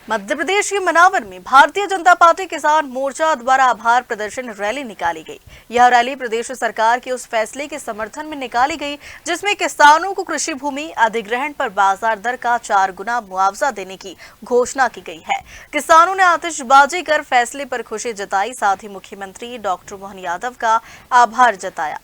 मध्य प्रदेश के मनावर में भारतीय जनता पार्टी किसान मोर्चा द्वारा आभार प्रदर्शन रैली निकाली गई। यह रैली प्रदेश सरकार के उस फैसले के समर्थन में निकाली गई जिसमें किसानों को कृषि भूमि अधिग्रहण पर बाजार दर का 4 गुना मुआवजा देने की घोषणा की गई है। किसानों ने आतिशबाजी कर फैसले पर खुशी जताई, साथ ही मुख्यमंत्री डॉक्टर मोहन यादव का आभार जताया।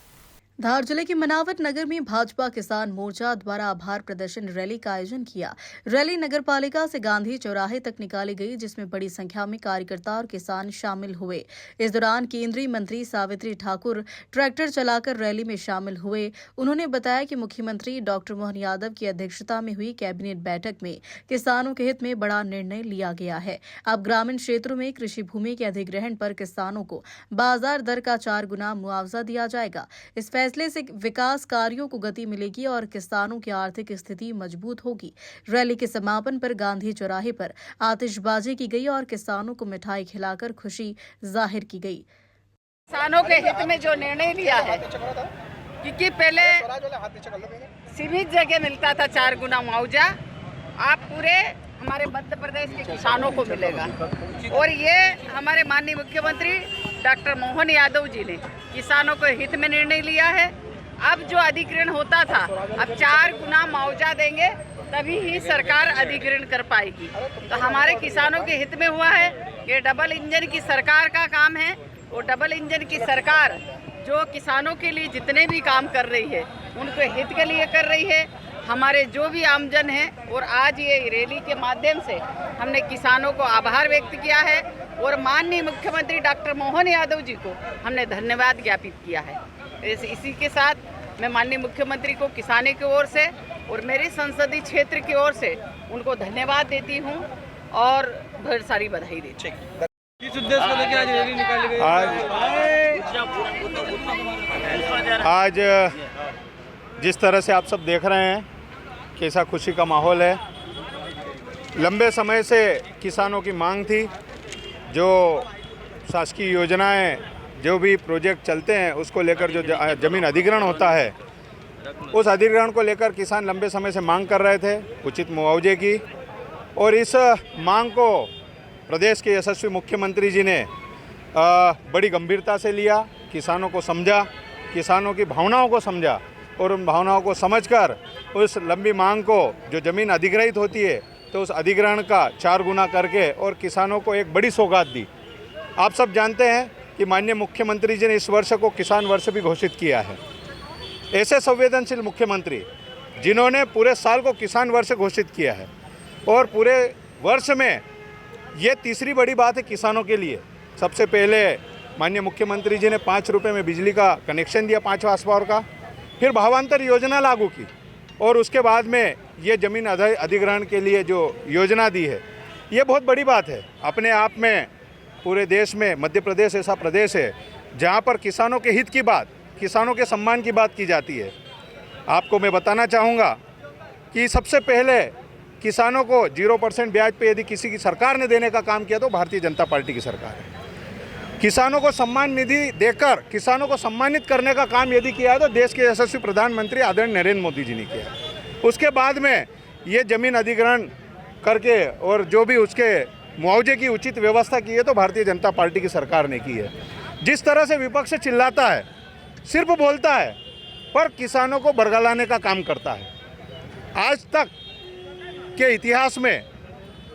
धार जिले के मनावर नगर में भाजपा किसान मोर्चा द्वारा आभार प्रदर्शन रैली का आयोजन किया। रैली नगर पालिका से गांधी चौराहे तक निकाली गई, जिसमें बड़ी संख्या में कार्यकर्ता और किसान शामिल हुए। इस दौरान केंद्रीय मंत्री सावित्री ठाकुर ट्रैक्टर चलाकर रैली में शामिल हुए। उन्होंने बताया कि मुख्यमंत्री डॉक्टर मोहन यादव की अध्यक्षता में हुई कैबिनेट बैठक में किसानों के हित में बड़ा निर्णय लिया गया है। अब ग्रामीण क्षेत्रों में कृषि भूमि के अधिग्रहण पर किसानों को बाजार दर का 4 गुना मुआवजा दिया जाएगा। इस फैसले से विकास कार्यों को गति मिलेगी और किसानों की आर्थिक स्थिति मजबूत होगी। रैली के समापन पर गांधी चौराहे पर आतिशबाजी की गई और किसानों को मिठाई खिलाकर खुशी जाहिर की गई। किसानों के हित में जो निर्णय लिया है, क्योंकि पहले सीमित जगह मिलता था 4 गुना मुआवजा, आप पूरे हमारे मध्य प्रदेश के किसानों को मिलेगा। और ये हमारे माननीय मुख्यमंत्री डॉक्टर मोहन यादव जी ने किसानों के हित में निर्णय लिया है। अब जो अधिग्रहण होता था, अब 4 गुना मुआवजा देंगे तभी ही सरकार अधिग्रहण कर पाएगी। तो हमारे किसानों के हित में हुआ है। ये डबल इंजन की सरकार का काम है। वो डबल इंजन की सरकार जो किसानों के लिए जितने भी काम कर रही है, उनके हित के लिए कर रही है। हमारे जो भी आमजन हैं, और आज ये रैली के माध्यम से हमने किसानों को आभार व्यक्त किया है और माननीय मुख्यमंत्री डॉक्टर मोहन यादव जी को हमने धन्यवाद ज्ञापित किया है। इसी के साथ मैं माननीय मुख्यमंत्री को किसानों की ओर से और मेरे संसदीय क्षेत्र की ओर से उनको धन्यवाद देती हूँ और ढेर सारी बधाई देती हूँ। किस उद्देश्य को लेकर आज रैली निकाली गई? आज जिस तरह से आप सब देख रहे हैं, कैसा खुशी का माहौल है। लंबे समय से किसानों की मांग थी, जो शासकीय योजनाएं, जो भी प्रोजेक्ट चलते हैं, उसको लेकर जो ज़मीन अधिग्रहण होता है, उस अधिग्रहण को लेकर किसान लंबे समय से मांग कर रहे थे, उचित मुआवजे की। और इस मांग को प्रदेश के यशस्वी मुख्यमंत्री जी ने बड़ी गंभीरता से लिया, किसानों को समझा, किसानों की भावनाओं को समझा और उन भावनाओं को समझकर उस लंबी मांग को, जो ज़मीन अधिग्रहित होती है, तो उस अधिग्रहण का 4 गुना करके और किसानों को एक बड़ी सौगात दी। आप सब जानते हैं कि माननीय मुख्यमंत्री जी ने इस वर्ष को किसान वर्ष भी घोषित किया है। ऐसे संवेदनशील मुख्यमंत्री जिन्होंने पूरे साल को किसान वर्ष घोषित किया है, और पूरे वर्ष में ये तीसरी बड़ी बात है किसानों के लिए। सबसे पहले माननीय मुख्यमंत्री जी ने 5 रुपये में बिजली का कनेक्शन दिया 5 हार्स पावर का, फिर भावांतर योजना लागू की, और उसके बाद में ये ज़मीन अधिग्रहण के लिए जो योजना दी है, ये बहुत बड़ी बात है। अपने आप में पूरे देश में मध्य प्रदेश ऐसा प्रदेश है जहाँ पर किसानों के हित की बात, किसानों के सम्मान की बात की जाती है। आपको मैं बताना चाहूँगा कि सबसे पहले किसानों को 0% ब्याज पे यदि किसी की सरकार ने देने का काम किया तो भारतीय जनता पार्टी की सरकार है। किसानों को सम्मान निधि देकर किसानों को सम्मानित करने का काम यदि किया है तो देश के यशस्वी प्रधानमंत्री आदरणीय नरेंद्र मोदी जी ने किया। उसके बाद में ये ज़मीन अधिग्रहण करके और जो भी उसके मुआवजे की उचित व्यवस्था की है तो भारतीय जनता पार्टी की सरकार ने की है। जिस तरह से विपक्ष चिल्लाता है, सिर्फ बोलता है, पर किसानों को बरगलाने का काम करता है। आज तक के इतिहास में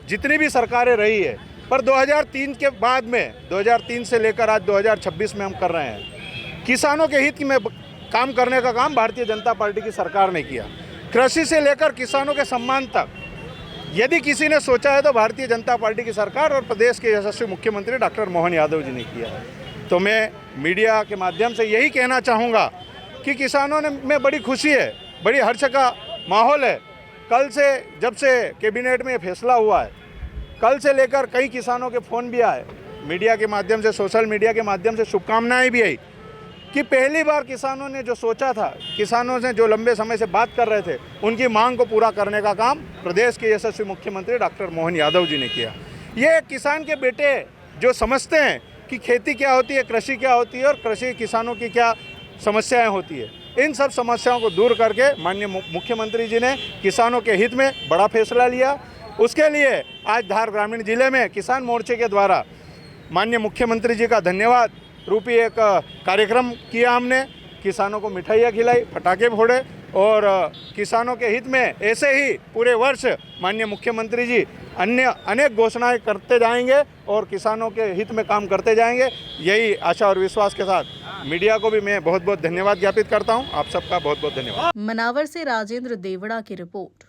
जितनी भी सरकारें रही है, पर 2003 के बाद में 2003 से लेकर आज 2026 में हम कर रहे हैं, किसानों के हित में काम करने का काम भारतीय जनता पार्टी की सरकार ने किया। कृषि से लेकर किसानों के सम्मान तक यदि किसी ने सोचा है तो भारतीय जनता पार्टी की सरकार और प्रदेश के यशस्वी मुख्यमंत्री डॉक्टर मोहन यादव जी ने किया है। तो मैं मीडिया के माध्यम से यही कहना चाहूँगा कि किसानों में बड़ी खुशी है, बड़ी हर्ष का माहौल है। कल से, जब से कैबिनेट में फैसला हुआ है, कल से लेकर कई किसानों के फ़ोन भी आए, मीडिया के माध्यम से, सोशल मीडिया के माध्यम से शुभकामनाएं भी आई कि पहली बार किसानों ने जो सोचा था, किसानों से जो लंबे समय से बात कर रहे थे, उनकी मांग को पूरा करने का काम प्रदेश के यशस्वी मुख्यमंत्री डॉक्टर मोहन यादव जी ने किया। ये किसान के बेटे जो समझते हैं कि खेती क्या होती है, कृषि क्या होती है और कृषि किसानों की क्या समस्याएं होती है, इन सब समस्याओं को दूर करके माननीय मुख्यमंत्री जी ने किसानों के हित में बड़ा फैसला लिया। उसके लिए आज धार ग्रामीण जिले में किसान मोर्चे के द्वारा माननीय मुख्यमंत्री जी का धन्यवाद रूपी एक कार्यक्रम किया हमने। किसानों को मिठाइयाँ खिलाई, पटाखे फोड़े और किसानों के हित में ऐसे ही पूरे वर्ष माननीय मुख्यमंत्री जी अन्य अनेक घोषणाएं करते जाएंगे और किसानों के हित में काम करते जाएंगे। यही आशा और विश्वास के साथ मीडिया को भी मैं बहुत बहुत धन्यवाद ज्ञापित करता हूं। आप सबका बहुत बहुत धन्यवाद। मनावर से राजेंद्र देवड़ा की रिपोर्ट।